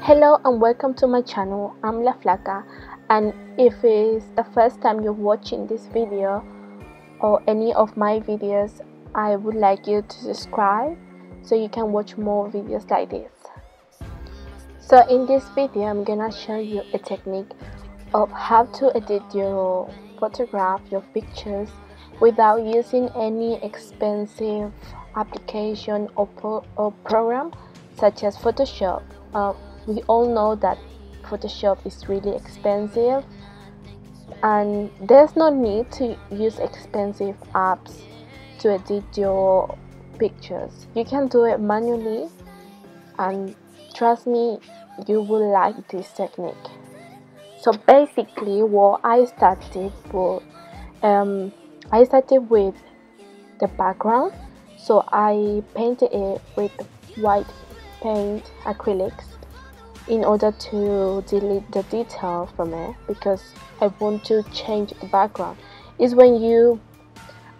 Hello and welcome to my channel. I'm La Flaca, and if it's the first time you're watching this video or any of my videos, I would like you to subscribe so you can watch more videos like this. So in this video I'm gonna show you a technique of how to edit your photograph, your pictures, without using any expensive application or program such as Photoshop. We all know that Photoshop is really expensive, and there's no need to use expensive apps to edit your pictures. You can do it manually, and trust me, you will like this technique. So basically what I started with the background. So I painted it with white paint acrylics in order to delete the detail from it, because I want to change the background. Is when you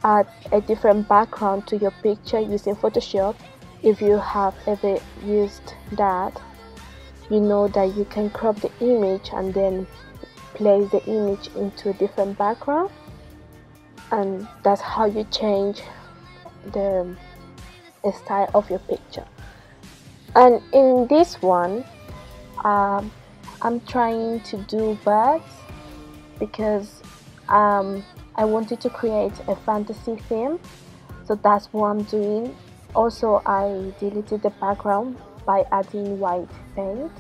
add a different background to your picture using Photoshop. If you have ever used that, you know that you can crop the image and then place the image into a different background, and that's how you change the style of your picture. And in this one, I'm trying to do birds because I wanted to create a fantasy theme, so that's what I'm doing. Also, I deleted the background by adding white paint,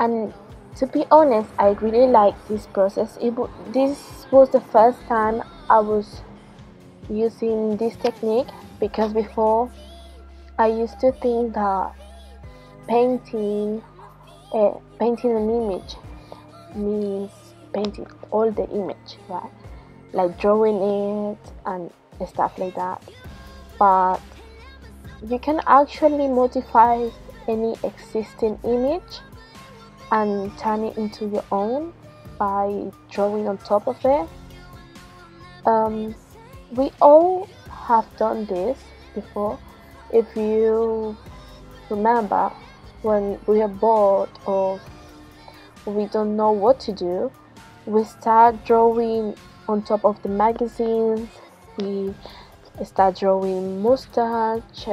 and to be honest, I really like this process. This was the first time I was using this technique, because before I used to think that painting an image means painting all the image, right? Like drawing it and stuff like that. But you can actually modify any existing image and turn it into your own by drawing on top of it. We all have done this before. If you remember, when we are bored or we don't know what to do, we start drawing on top of the magazines. We start drawing mustache,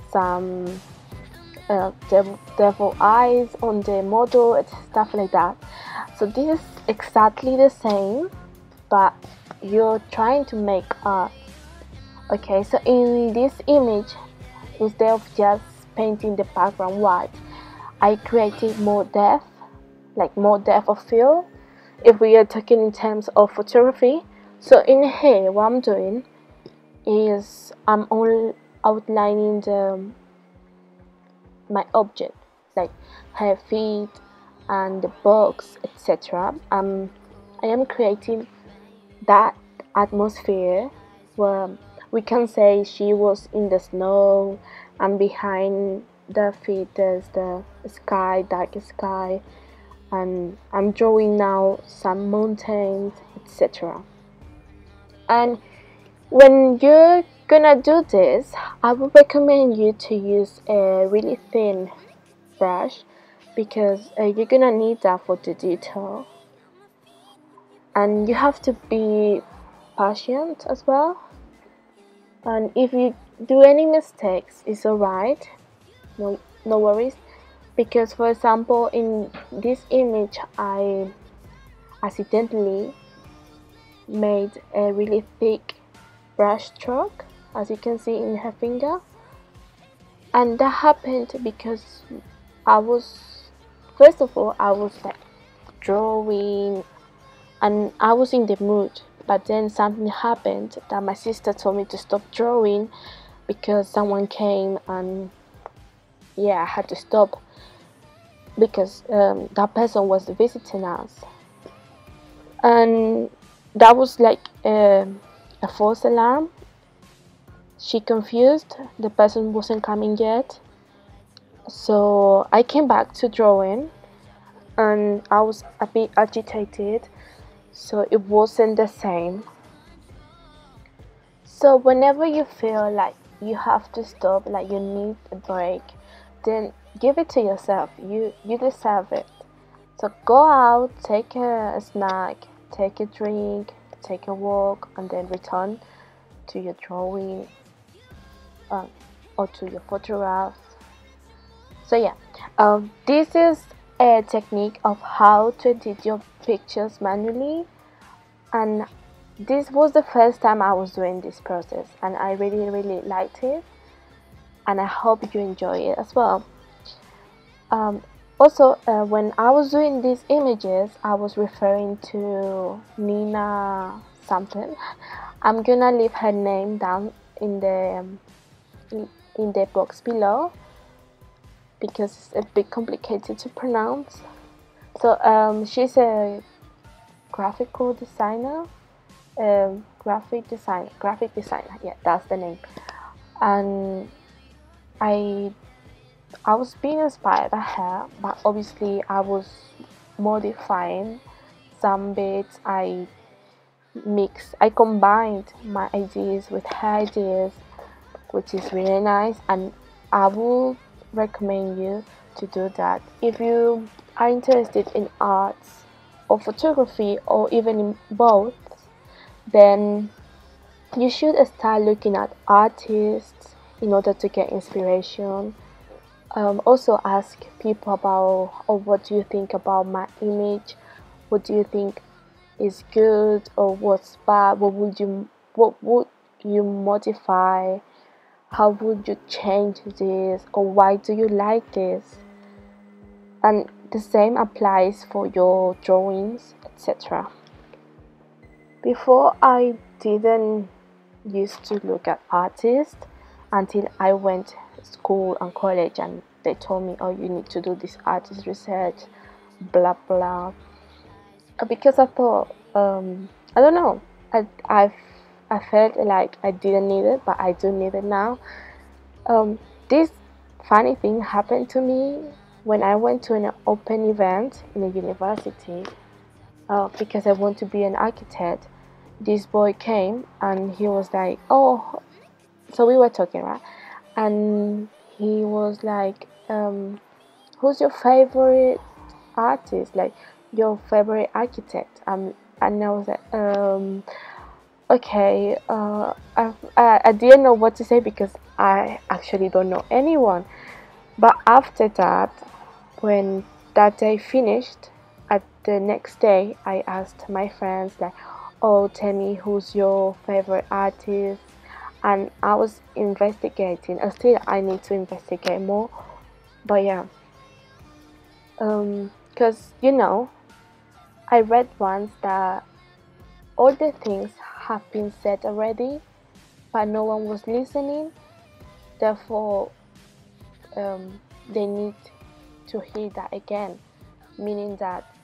some devil eyes on the model and stuff like that. So this is exactly the same, but you're trying to make art. Okay, so in this image, instead of just painting the background white, I created more depth of field, if we are talking in terms of photography. So in here, what I'm doing is I'm only outlining my object, like her feet and the box, etc. I am creating that atmosphere where we can say she was in the snow, and behind the feet there's the sky, dark sky, and I'm drawing now some mountains, etc. And when you're gonna do this, I would recommend you to use a really thin brush, because you're gonna need that for the detail, and you have to be patient as well. And if you do any mistakes, it's alright, no worries, because for example in this image I accidentally made a really thick brush stroke, as you can see in her finger, and that happened because first of all I was like drawing and I was in the mood, but then something happened that my sister told me to stop drawing because someone came, and yeah, I had to stop because that person was visiting us, and that was like a false alarm. She confused, the person wasn't coming yet, so I came back to drawing, and I was a bit agitated, so it wasn't the same. So whenever you feel like you have to stop, like you need a break then give it to yourself. You deserve it. So go out, take a snack, take a drink, take a walk, and then return to your drawing, uh, or to your photograph. So yeah, this is a technique of how to edit your pictures manually, and this was the first time I was doing this process, and I really liked it, and I hope you enjoy it as well. Um, Also, when I was doing these images, I was referring to Nina something. I'm gonna leave her name down in the box below because it's a bit complicated to pronounce. So she's a graphical designer, graphic designer. Yeah, that's the name. And I I was being inspired by her, but obviously I was modifying some bits. I combined my ideas with her ideas, which is really nice, and I would recommend you to do that. If you are interested in arts or photography or even in both, then you should start looking at artists in order to get inspiration. Also ask people about, or what do you think about my image? What do you think is good or what's bad? What would you modify? How would you change this, or why do you like this? And the same applies for your drawings, etc. Before, I didn't used to look at artists until I went to school and college, and they told me, oh, you need to do this artist research, blah blah. Because I thought, I don't know, I felt like I didn't need it, but I do need it now. This funny thing happened to me when I went to an open event in a university, because I want to be an architect. This boy came and he was like, oh, so we were talking, right? And he was like, who's your favorite artist? Like, your favorite architect? And I was like, okay, I didn't know what to say because I actually don't know anyone. But after that, when that day finished, at the next day, I asked my friends, like, oh, tell me who's your favorite artist. And I was investigating. Still, I need to investigate more. But yeah, because I read once that all the things have been said already, but no one was listening. Therefore, they need to hear that again, meaning that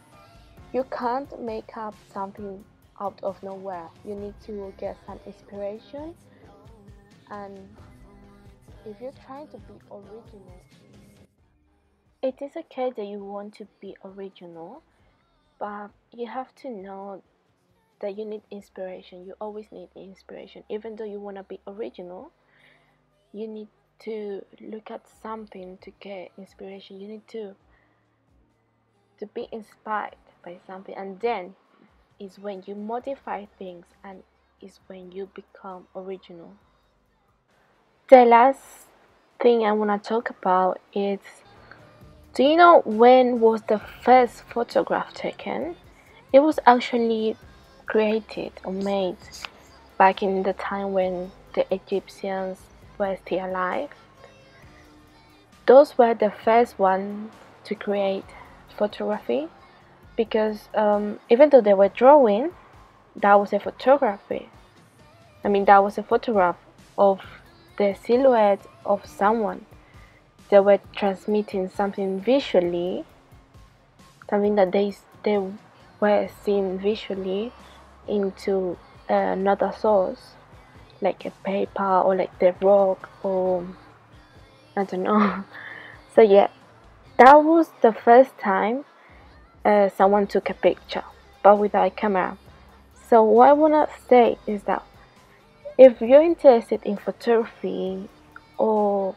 you can't make up something out of nowhere. You need to get some inspiration, and if you're trying to be original, it is okay that you want to be original, but you have to know that you need inspiration. You always need inspiration. Even though you want to be original, you need to look at something to get inspiration. You need to be inspired by something, and then is when you modify things, and is when you become original. The last thing I want to talk about is, do you know when was the first photograph taken? It was actually created or made back in the time when the Egyptians were still alive. Those were the first ones to create photography, because even though they were drawing, that was a photography. I mean, that was a photograph of the silhouette of someone. They were transmitting something visually, something that they were seeing visually into another source, like a paper or like the rock, or I don't know. So yeah, that was the first time someone took a picture, but without a camera. So what I wanna say is that if you're interested in photography, or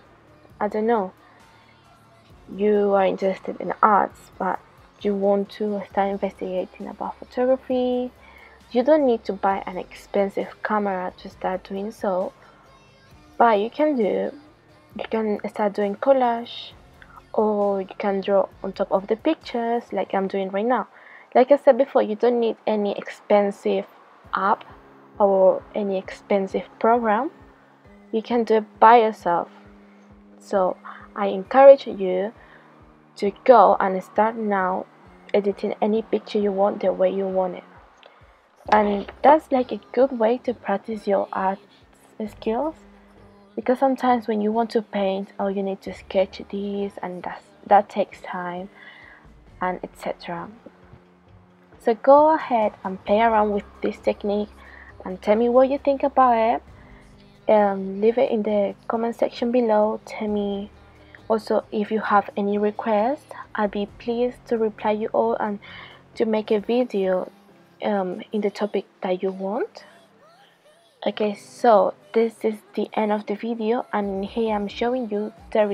I don't know, you are interested in arts but you want to start investigating about photography, you don't need to buy an expensive camera to start doing so, but you can start doing collage, or you can draw on top of the pictures like I'm doing right now. Like I said before, you don't need any expensive app or any expensive program. You can do it by yourself. So I encourage you to go and start now editing any picture you want the way you want it. And that's like a good way to practice your art skills, because sometimes when you want to paint, oh, you need to sketch this and that takes time and etc. So go ahead and play around with this technique and tell me what you think about it. Leave it in the comment section below. Tell me also if you have any requests. I'll be pleased to reply you all and to make a video in the topic that you want. Okay, so this is the end of the video, and here I'm showing you the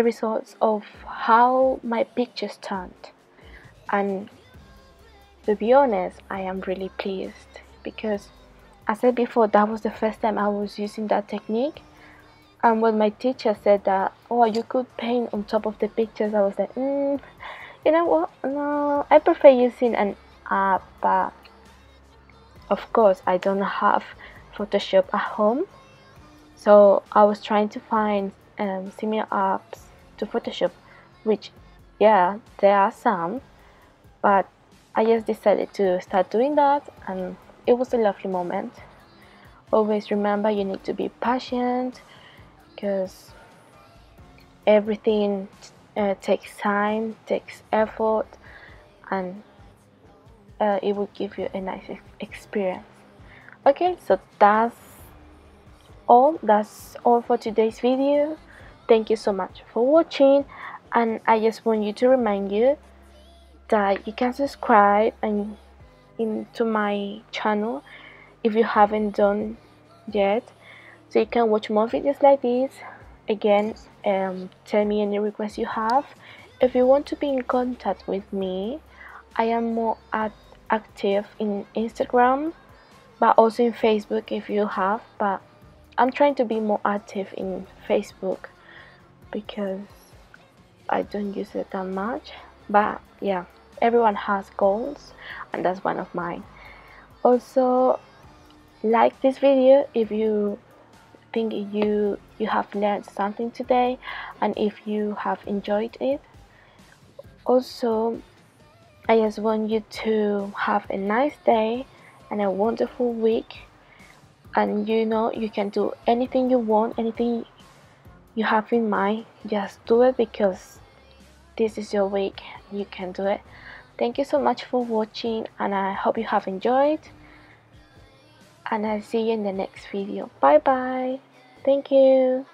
results of how my pictures turned. And to be honest, I am really pleased, because as I said before, that was the first time I was using that technique. And when my teacher said that, oh, you could paint on top of the pictures, I was like, you know what, no, I prefer using an app. But of course I don't have Photoshop at home, so I was trying to find similar apps to Photoshop, which, yeah, there are some, but I just decided to start doing that, and it was a lovely moment. Always remember, you need to be patient, because everything takes time, takes effort, and it will give you a nice experience. Okay, so that's all for today's video. Thank you so much for watching, and I just want you to remind you that you can subscribe into my channel if you haven't done yet, so you can watch more videos like this. Again, tell me any requests you have. If you want to be in contact with me, I am more active in Instagram, but also in Facebook if you have, but I'm trying to be more active in Facebook because I don't use it that much. But yeah, everyone has goals, and that's one of mine. Also, like this video if you think you have learned something today, and if you have enjoyed it. Also, I just want you to have a nice day and a wonderful week, and you know you can do anything you want, anything you have in mind, just do it, because this is your week. You can do it. Thank you so much for watching, and I hope you have enjoyed, and I'll see you in the next video. Bye bye. Thank you.